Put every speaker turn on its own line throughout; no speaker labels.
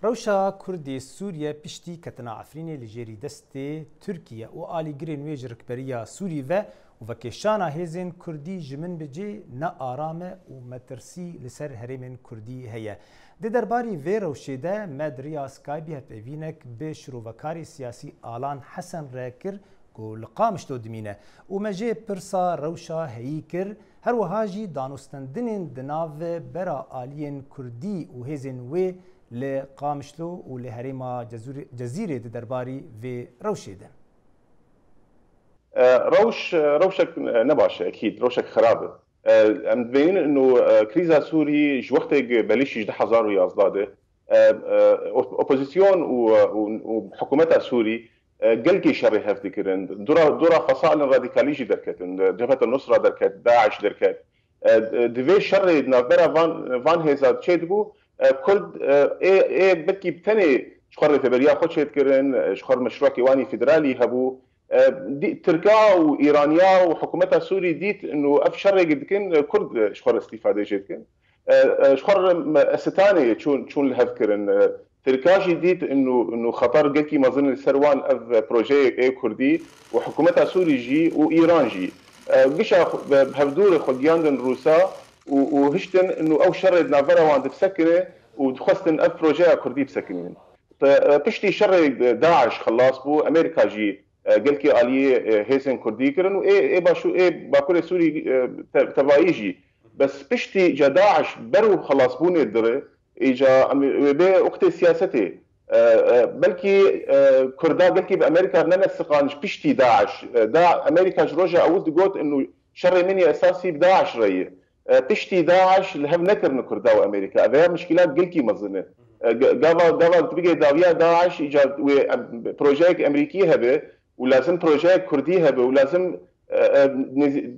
روشا كردي سوريا بشتي كتنا عفريني لجيري دستي تركيا و آلي جرين ويج ركبريا سوري و وكيشانا هيزن كردي جمن بجي نا آرامة و مترسي لسر هرمن كردي هيا دي درباري في روشيدا مدريا سكايبي هتبينك بشروفكاري سياسي آلان حسن راكر و لقامش تو دمينه و مجي برسا روشا هيكر هر وهاجي دانوستندنين دناف برا آلين كردي و هيزن وي لقامشلو و لهريما جزيرة درباري في روشيدا
روشك نباش اكيد روشك خرابه ام تبين انه كريزا سوري جوقتك بليش يجد حزار ويا ازداده اوبوزيسيون وحكومتها سوري قلقي شري هفتكرن دورا فصائل راديكاليجي دركت جبهه النصره دركت داعش دركت دفي شري نافبرا فان هيزا تشيدبو كل ايه بكي بتني شخر فبريا خد شيتكرن شخر مشروع كيواني فيدرالي هبو تركيا وايرانيا وحكومتها سوري ديت انه اف شر قد كان كرد شخر استفاده جدكن شخر استاني شون الهذكرن تركيا جديد انه خطر قلكي ما ظن السروان اف بروجي اي كردي وحكومتها سوري جي وايران جي قشا بهفدور خديان روسا وهشتن انه او شر نافرا وعند بسكنه ودخستن اف بروجي كردي بسكنين بشتي شر داعش خلاص بو امريكا جي قلكي آلية هيزن كردي كرن و ايه باشو ايه باكل سوري تبايجي بس بشتي جا داعش برو خلاص بوني الدري اجا بي وقت سياستي بلكي كردا قلكي بامريكا ننسقانش بشتي داعش امريكا جروجا اود قوت انه شر مني اساسي بداعش ري بشتي داعش لهم نكر كردا وامريكا هذا مشكلات قلكي مظنه قبل تبقى داويا داعش اجا بروجيك امريكي هبه ولازم بروجيك كردي هبه ولازم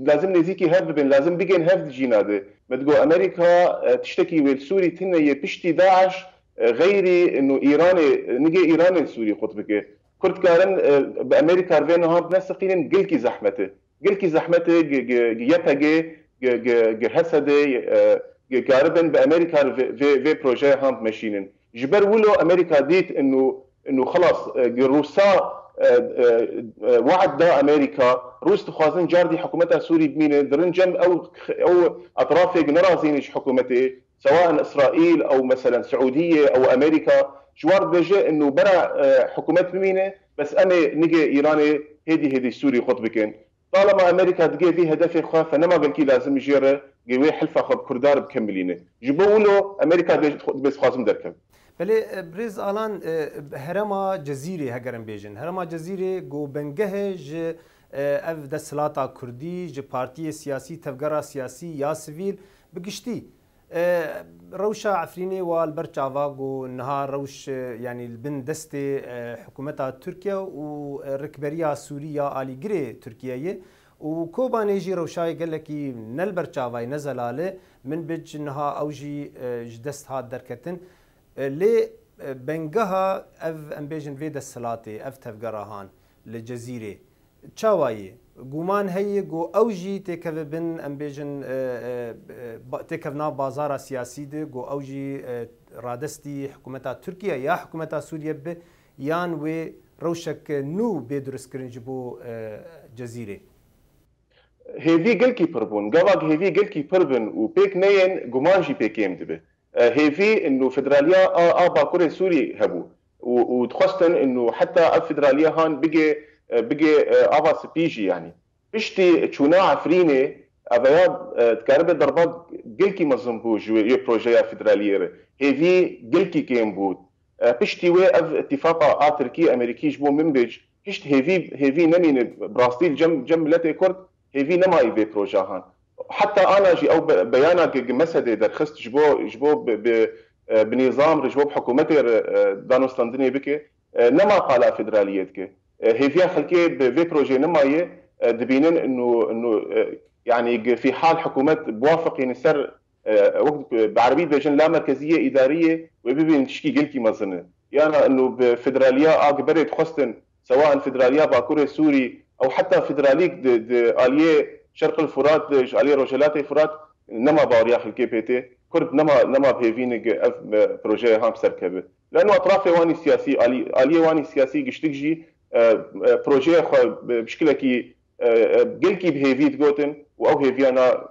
لازم نزيكي هبه لازم بيجن هفد جيناده متقو امريكا تشتكي والسوري تنه بشتي داعش غيري انه ايراني نجي ايراني سوري قطبك كرد كارن بامريكا رفين هاب نسقين قلكي زحمته يتاجي هسدي قاربن بامريكا في بروجي هام ماشينين جبر ولو امريكا ديت انه خلاص روسا وعد دا امريكا روس تخوازن جاردي حكومتها سوري بمينه درنجم او اطراف نرازينش حكومته سواء اسرائيل او مثلا سعوديه او امريكا جوار بيجي انه برا حكومه بمينه بس انا نجي ايراني هدي سوري خطبكين طالما امريكا تجي في هدف خاف فنما بلكي لازم يجيره جوي حلفه خب كردار بكملينه جيبوا له امريكا بس خازم دركم
بله بريز آلان هرما جزيرة هجرن بيجن هرما جزيرة جو بنجهج اف دسلاتا كردي ج بارتي سياسي تفجرا سياسي يا سيفيل بقشتي روشا عفريني والبرشافا جو نهار روش يعني البن دستي حكومتها تركيا وركبريا سوريا آلي جري تركيا وكوبا نيجي روشاي قال لك نلبرشافا نزل عليه من بج نها اوجي جدست هاد دركتن لي بنجها اف امبيجن فيدا السلاتي اف تفجرهان للجزيره تشاواي قومان هي جو اوجي تكف بن امبيجن تكفنا بازار سياسي دي جو اوجي رادستي حكومتها تركيا يا حكومتها سوريا ب يان و روشك نو بيدرس كرنجبو جزيره
هذي قلكي بربون قواق هذي قلكي بربن وبيك نين قمانجي بيكيم دبه هيفي انه فدراليا باكوري سوري هبو وتخصتن انه حتى الفدراليا هان بقي ابا سبيجي يعني بشتي تشونا عفريني ابياب تكرب ضربات قلكي مزمبوج بروجيا فدراليه هيفي قلكي كيم بود بشتي وقف اتفاق تركي امريكي جبو منبج بشت هيفي نمين براسيل جم كرد هيفي نما يبي بروجا هان حتى انا جي او بيانا مسدي درخست جبو بنظام رجبو بحكومتي دانوستاندني بكي نما قال فدراليتك هي فيها خلكي في بروجي نما دبينن انه يعني في حال حكومه بوافق ينسر وقت بعربيه بيجن لا مركزيه اداريه وبيبين تشكي قلتي مظنه يعني انه بفدراليا قبرت خستن سواء فدراليا باكوري سوري او حتى فدراليك اليه شرق الفرات عليه روجلات الفرات نما بارياخ الكي بي تي كرد نما بهيفينج اف بروجي هام سركبه لانه اطراف واني سياسي الي واني سياسي قشتجي بروجي بشكل كي قلكي بهيفيت جوتن او هيفيانا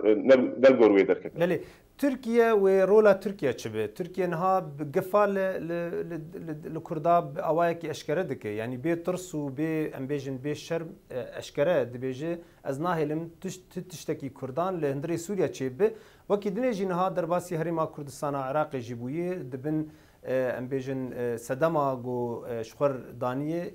دلغور ويدر كده
تركيا ورولا تركيا تشبه تركيا نها بقفال لكرداب اوايك اشكره دك يعني بي ترس وبي امبيجن بي شرم اشكره دبيجي ازناهلم تشتكي كردان لهندري سوريا تشبه وكي دنيجي نها درباسي هريما كردستان عراق جيبويه دبن امبيجن سدما جو شخر دانيه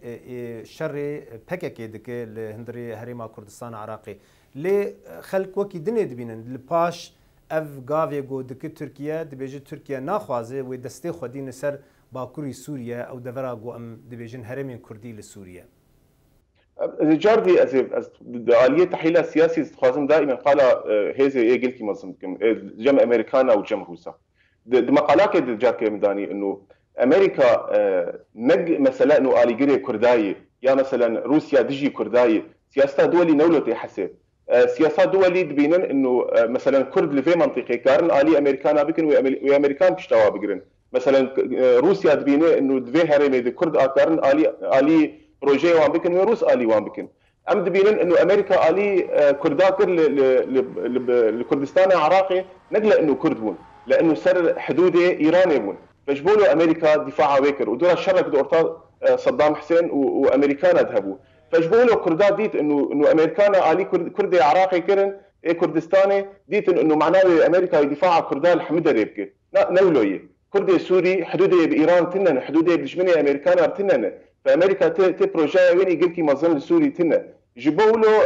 شر بكك دك لهندري هريما كردستان عراقي لي خلق وكي دني دبينن لباش اف گاوی گو دک ترکیه دبیجه ترکیه ناخوازه و دسته خودین سر باکوری سوریه او دورا گو ام دبیجن هرمین کردی لسوریه.
جاردي از آلية تحليل السياسي خازم دائما قال هذا ايه قلت مظلم جم امريكانا وجم روسا. مقالات جاك مداني انه امريكا نج مثلا انه آليجري كرداي يا مثلا روسيا دجي كرداي سياسة دولي نولتي حسب سياسات دولي دبينن انه مثلا كرد لفي منطقه كارن الي امريكانا بكن وامريكان بيشتوا بقرن مثلا روسيا دبينه انه دفي هرمي دي كرد كارن الي بروجي وان بكن وروس الي وان بكن ام دبينن انه امريكا الي كرداكر لكردستان عراقي نقله انه كرد بون لانه سر حدوده ايراني بون فجبولوا امريكا دفاعها ويكر ودور الشرك دورتا صدام حسين وامريكان ذهبوا فجبولوا كردات ديت انه امريكانا علي كردي عراقي كرن كردستاني ديت انه معناه امريكا يدفع كردان الحمده ريبكي نولوي كردي سوري حدوده بايران تنن حدوده بجمني امريكانا تنن فامريكا تي بروجي وين يقلكي مظن السوري تنن جبولوا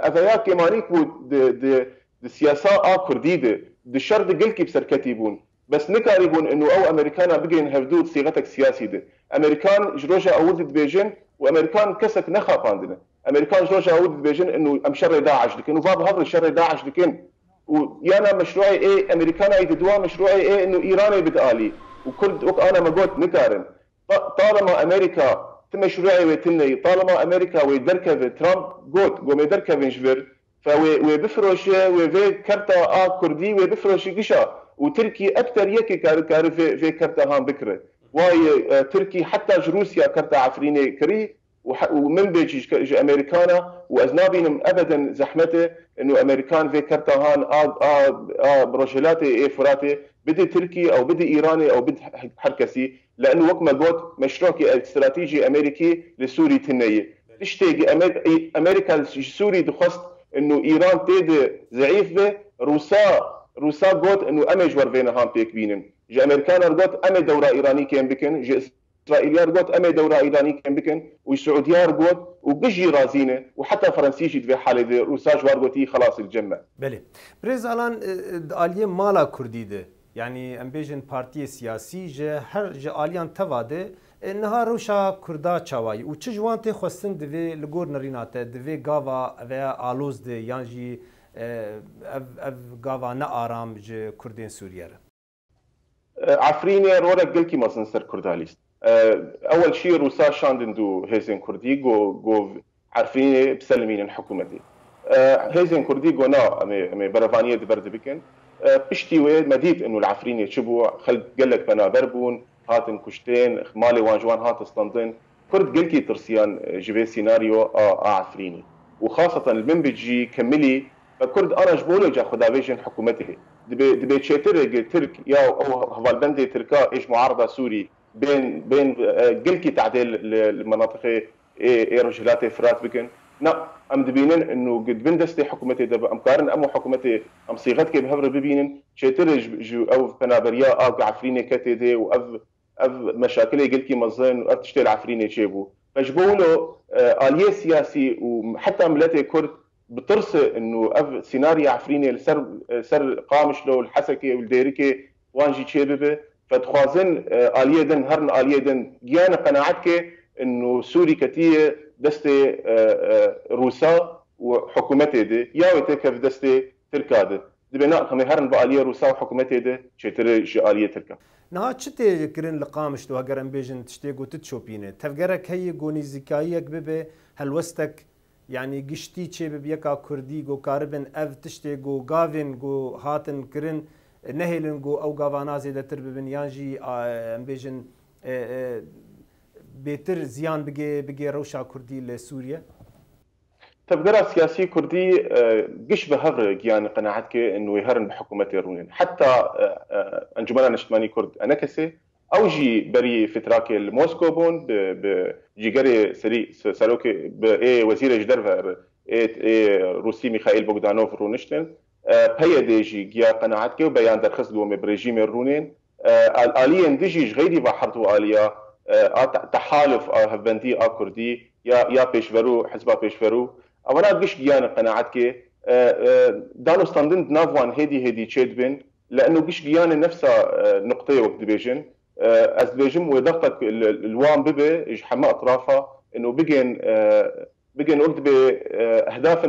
افيا كيمانيك د سياسه كرديده د شرط قلكي بسركتيبون بس نكاريبون انه او امريكانا بقين هفدود صيغتك سياسي ده امريكان جروجا اود بيجن وامريكان كسك نخاف عندنا امريكان جروجا اود بيجن انه ام شر داعش لكن وفاب هذا شر داعش لكن ويانا مشروعي ايه امريكانا يدوا مشروعي ايه انه ايراني بدالي وكرد انا ما قلت نكارن طالما امريكا مشروعي ويتني طالما امريكا ويدركف ترامب قلت قوم يدركف جبر فبفرش وفي كرتا كردي وبفرش قشا وتركي اكثر يكي كار في كرتا هان بكره واي تركي حتى روسيا كرتا عفريني كري ومن بيجي امريكانا واذنابين ابدا زحمته انه امريكان في كرتا هان برجلاتي اي فراتي بدي تركي او بدي ايراني او بدي حركسي لانه وقت ما قلت مشروعي استراتيجي امريكي لسوري تنيه تشتاق امريكا سوري دخست انه ايران تيد ضعيفه روسا قلت انه امج ورفينا هام بيك بينن جا امريكان قلت امي دوره ايراني كان بكن جا اسرائيليان قلت امي دوره ايراني كان بكن والسعوديان قلت وبجي رازينه وحتى فرنسيجي في حاله روسا جوار قلتي خلاص الجمع
بله بريز الان اليه مالا كرديده يعني امبيجن بارتي سياسي جا هر جا اليان تواده انها روشا كردا چاوي و چ جوانتي خوستن دوي لگور نريناته دوي گاوا و الوز دي يانجي اف گاوا نا ارام ج كردين سوريا
عفريني رورا قلكي مثلا سر كرداليست اول شيء روسا شاندندو هيزن كردي جو عارفين بسلمين الحكومتي هيزن كردي جو نا امي برفانيه دبرد بكن بشتي ويد مديت انه العفريني شبو خل قالك بنا بربون هاتن كشتين مالي وانجوان هات اسطنطين كرد قلكي ترسيان جبي سيناريو عفريني وخاصة المن بيجي كملي فكرد انا جبولو جا خدا فيجن حكومته دبي تشتر ترك يا او هفالبندي تركا ايش معارضة سوري بين قلكي تعديل المناطق اي رجلات فرات بكن لا ام دبينن انه قد بندستي حكومتي دب ام قارن ام حكومتي ام صيغتك بهبر ببينن تشتر جو او بنابريا عفريني كتدي واف مشاكل قلكي مظن واف تشتغل عفريني جيبو فجبولو آلية سياسي وحتى ملتي كرد بترسى انه اف سيناريو عفريني سر قامش له الحسكي والديركي وانجي تشيبه فتخوازن آلية دن هرن آلية دن جيانا قناعتك انه سوري كتير دستي روسا وحكومتي دي ياوي كيف دستي تركاده دبنا خمي هرن بآلية روسا وحكومتي دي شتري آلية تركا
نها چته کرن لقامش تو اگر ام بیجن تشتی گو تشوپینه تفگرک هی گونی زکاییک ببه هلوستک يعني قشتي چه بيكا كردي جو كاربن اف تشتي جو غافين جو هاتن كرن نهلنجو او غافانا زيده تر ببن يانجي ام بيجن بيتر زيان بقي روشا كردي لسوريا.
تبقرا سياسي كردي قش بهفر يعني قناعتك انه يهرن بحكومة رونين حتى انجمنا نشتماني كرد انكسي او جي بري فتراك الموسكو بون بجيجري سري سالوكي باي وزير جدرفر اي روسي ميخائيل بوغدانوف رونشتن بيا جي جيا قناعتك وبيان درخص دوم بريجيم رونين الاليه ديجي غيري بحرتو اليه تحالف هفبندي كردي يا بيشفرو حزب بيشفرو اولا قش جيان قناعتك دانو ستاندند نافوان هدي تشيد بين لانه قش جيان نفسها نقطه وقت ديفيجن از ديفيجن وضغطك الوان ببي حما اطرافها انه بيجن وقت باهداف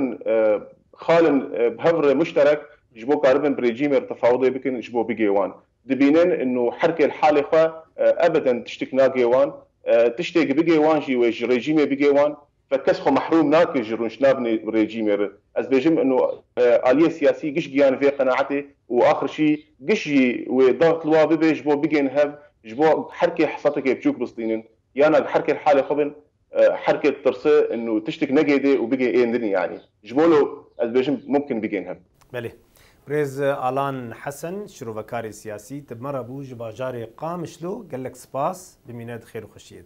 خال بهفر مشترك جبو قاربن بريجيم تفاوضي بكن جبو بيجيوان دبينين انه حركه الحالقه ابدا تشتكنا جيوان تشتكي بيجيوان جي ويج ريجيم بيجيوان فكسخو محروم ناك جرونش نابني ريجيم از بيجم انه اليه سياسي قش جيان في قناعتي واخر شيء قشي وضغط الوابي جبو بيجين هاف جبو حركه حصتك بتشوك بسطينين يعني الحركه الحاله قبل حركه ترسي انه تشتك نجدي وبيجي ايه ندني يعني جبولو از بيجم ممكن بيجين هاف.
بله بريز آلان حسن شروفكاري سياسي تبمر ابو جباجاري قامشلو قال لك سباس بميناد خير وخشيد.